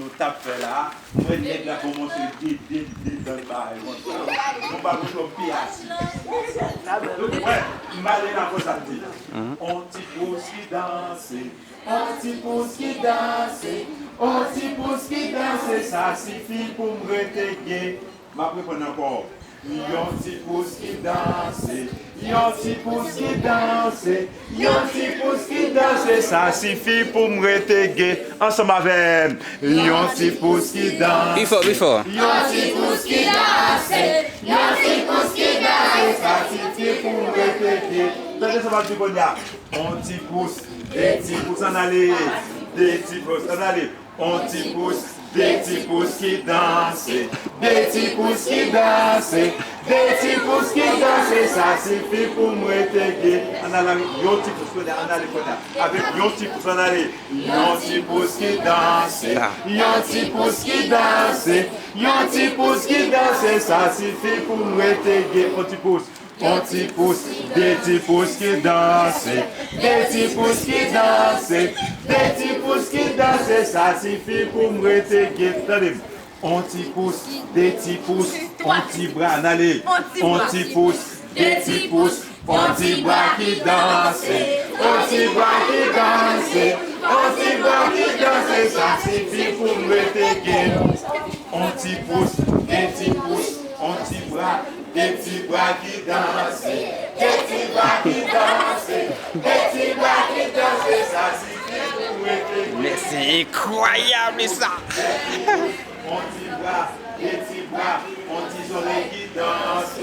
nous tape là, nous les gars commencent à dire dans le bar. On va vous tromper assis. Ouais, malé la cosa dit. On t'y pousse qui danse, on t'y pousse qui danse, on t'y pousse qui danse, ça suffit pour me retéguer. Ma prépare encore. Yon ti pousse qui danse, yon ti pousse qui danse, yon ti pousse qui danse, ça suffit pour me retéguer. Ensemble avec yon ti pousse qui danse, Before. yon ti pousse qui danse, yon ti pousse qui danse, ça suffit pour me retéguer. Tenez ça va du bon ya. On ti pousse, des petits pouces en aller, des petits pouces en aller, on ti pousse. Des petits pouces qui dansent, des petits pouces qui dansent, des petits pouces qui dansent, ça suffit pour me retéguer. On a yon petit pouce, on a les avec yon petit pouce, on a les yon petit pouce qui danse, yon petit pouce qui danse, yon petit pouce qui danse, ça suffit pour me retéguer. On petit pouce. On t'y pousse, des petits pouces qui dansent, des petits pouces qui dansent, des petits pouces qui dansent, ça suffit pour me retéguer. On t'y pousse, des petits pouces, on t'y bras, allez, on t'y pousse, des petits pouces, on t'y bras qui dansent, on t'y bras qui dansent, on t'y bras qui dansent, ça suffit pour me retéguer. On t'y pousse, des petits pouces, on t'y bras. Des petits bras qui dansent, des petits bras qui dansent, des petits bras qui dansent, ça suffit pour me. Mais c'est incroyable ça! On t'y bras, des petits bras, on t'y oreilles qui dansent,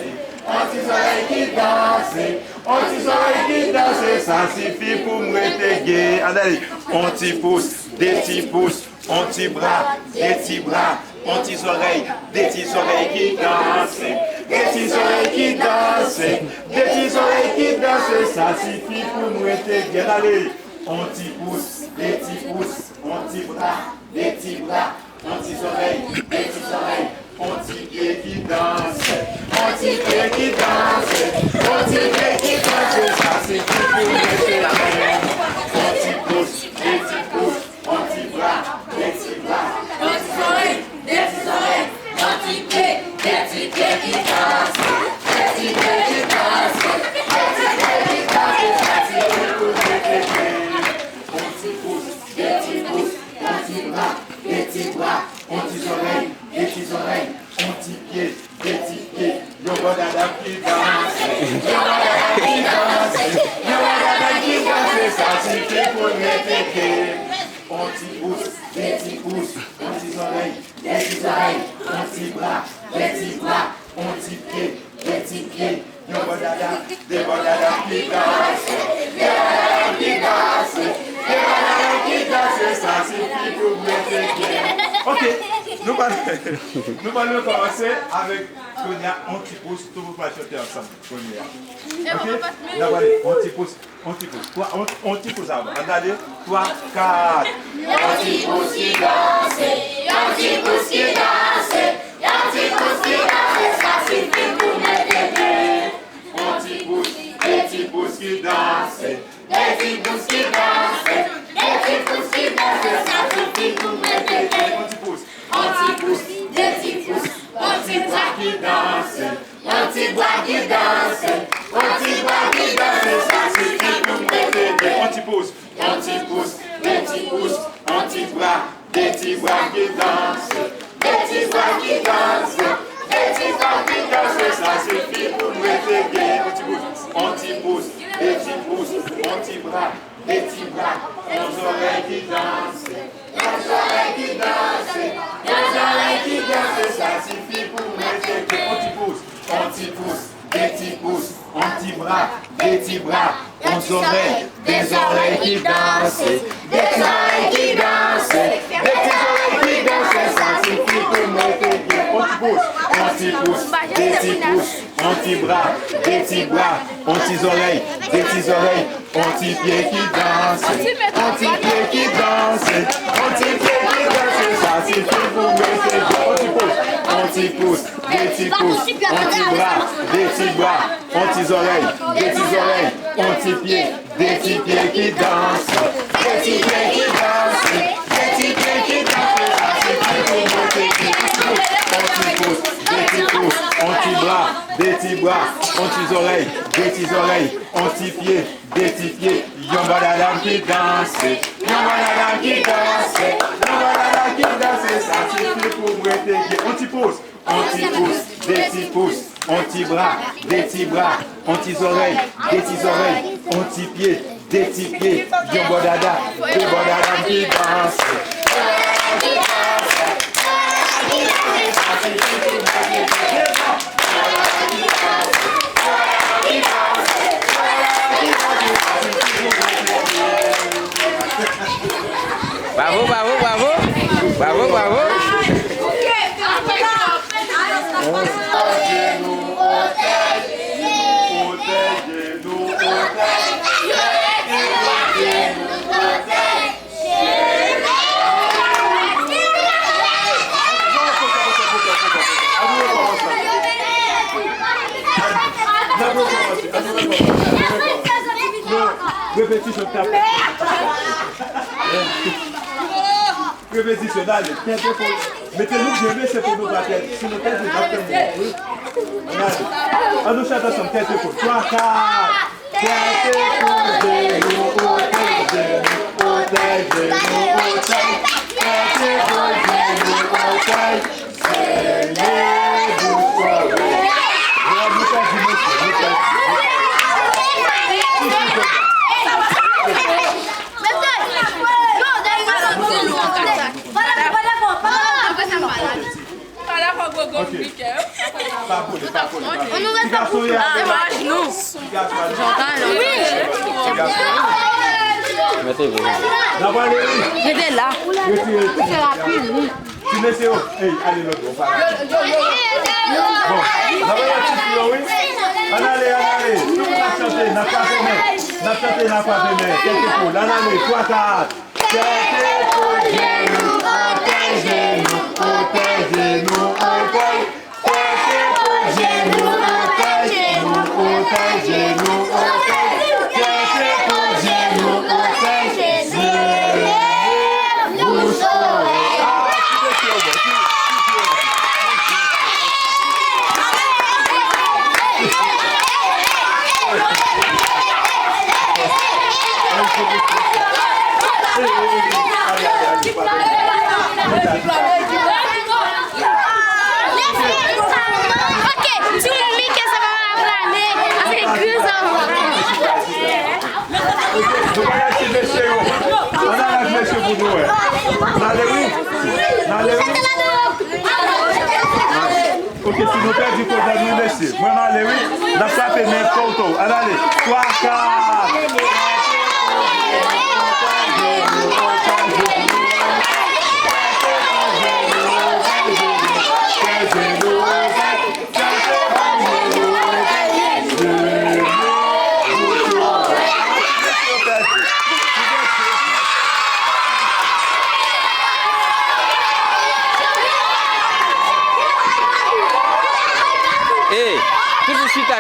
on t'y oreilles qui dansent, on t'y oreilles qui dansent, ça suffit pour me retéguer. Allez, on t'y pousse, des petits pouces, on t'y bras, des petits bras. On t'y oreilles, des petites oreilles qui dansent, des petites oreilles qui dansent, des petites oreilles qui dansent, ça suffit pour nous retéguer. Allez, on t'y pousse, des petits pouces, on t'y bras, des petits bras, on t'y oreilles, des petites oreilles, on t'y pieds qui dansent, on t'y pieds qui dansent, on t'y pieds qui dansent, ça suffit pour nous retéguer. On t'y pousse, des petits pouces, on t'y bras, des petits bras, on t'y oreilles. Des petits oreilles, des petits pieds qui dansent, des petits pieds qui dansent, des petits pieds qui dansent, ça suffit pour me retéguer. On t'y pousse, des petits pouces, on t'y bras, des petits bras, on t'y oreilles, des petits oreilles, on t'y pieds, des petits pieds, yo badada qui danse, yo badada qui danse, yo badada qui danse, ça suffit pour me retéguer. On t'y pousse, des petits pouces, on t'y oreilles, des petits oreilles, on t'y bras, des petits bras, on t'y pieds, des petits pieds, yo badada, des badada qui dansent, des badada qui dansent, des badada qui dansent, ça suffit pour me retéguer. Ok, nous allons commencer avec Sonia, on t'y pousse, tout vous chanter ensemble, Sonia. Ok, d'abord, on t'y pousse. Toi, on t'y pousse avant. Regardez, 3, 4. On t'y pousse qui danse, on t'y pousse qui danse, on t'y pousse qui danse, ça suffit pour me retéguer. On t'y pousse, des petits pouces qui dansent, des petits pouces qui dansent, des petits pouces qui dansent, ça suffit pour me retéguer. On t'y pousse, des petits pouces, on t'y bras qui dansent, on t'y bras qui dansent, on t'y bras qui dansent, ça suffit pour me retéguer. On t'y pousse, des petits pouces, on t'y bras, des petits bras qui dansent, des petits bras qui dansent, des petits bras qui dansent, ça suffit pour me retéguer. On t'y pousse, des petits pouces, on t'y bras, des petits bras, nos oreilles qui dansent, nos oreilles qui dansent, nos oreilles qui dansent, ça suffit pour me retéguer. On t'y pousse, des petits pouces, on t'y bras, des petits bras, nos oreilles, des oreilles qui dansent, des oreilles qui dansent, des oreilles qui dansent, ça suffit pour me retéguer. On t'y pousse, des petits pouces, on t'y bras, des petits bras, on t'y oreilles, des petits oreilles, on t'y pieds qui dansent, on t'y pieds qui dansent, on t'y pieds qui dansent, ça suffit pour me retéguer. On t'y pousse, des petits pouces, on t'y bras, des petits bras, on t'y oreilles, des petits oreilles, on t'y pieds, des petits pieds qui dansent, des petits pieds qui dansent, des petits pieds qui dansent, ça suffit des petits bras, on petits oreilles, des petits oreilles, on petits pieds, des petits pieds. Yamba la dame qui danse, yamba la dame qui danse, yamba la dame qui danse. Ça suffit pour bretter. On t'y pousse, des petits pouces, on petits bras, des petits bras, on petits oreilles, des petits oreilles, on petits pieds, des petits pieds. Yamba la dame qui danse. Bravo, bravo, bravo. Bravo, bravo. Répétition, tape. Répétition, allez. Mettez-nous bien, c'est pour nous battre. Si nous têtes, nous nous chantons ensemble, tête et côte. 3, 4. Tête et côte, genoux, oteille, genoux, oteille. Tête et côte, genoux, oteille. C'est les bouffons. J'étais là. C'est rapide. Tu mets c'est où? Allez, l'autre, on va. Bon, allez. Tout le monde a chanté, n'a pas fait mais. Quelques poules. Allez, 3, 4. Quelques poules, genoux, oteille. Ok, si nous perdons du côté de nous laisser. Moi, allez, oui. La frappe est même photo. Allez, 3, 4. Hey, toujours chita.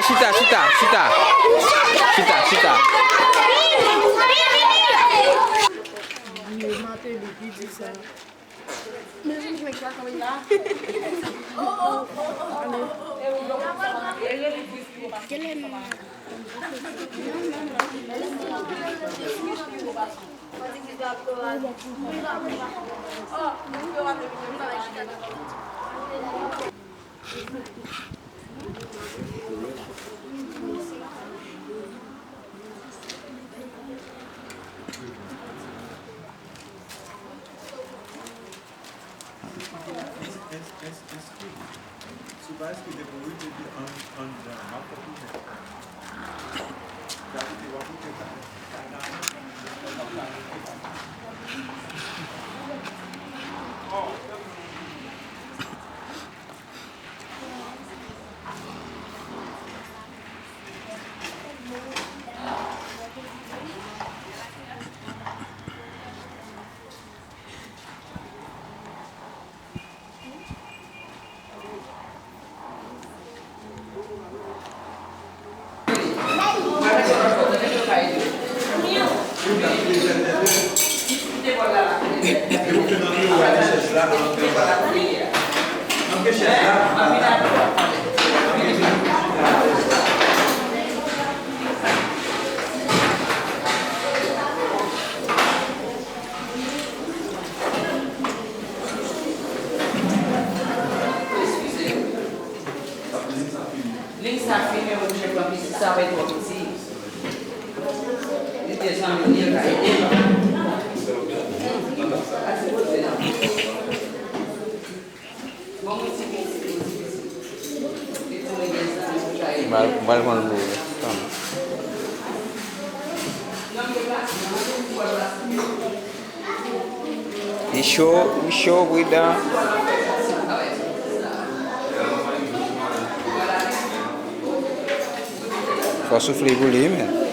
Mal con lu. We show with the for souffler pour lui, mais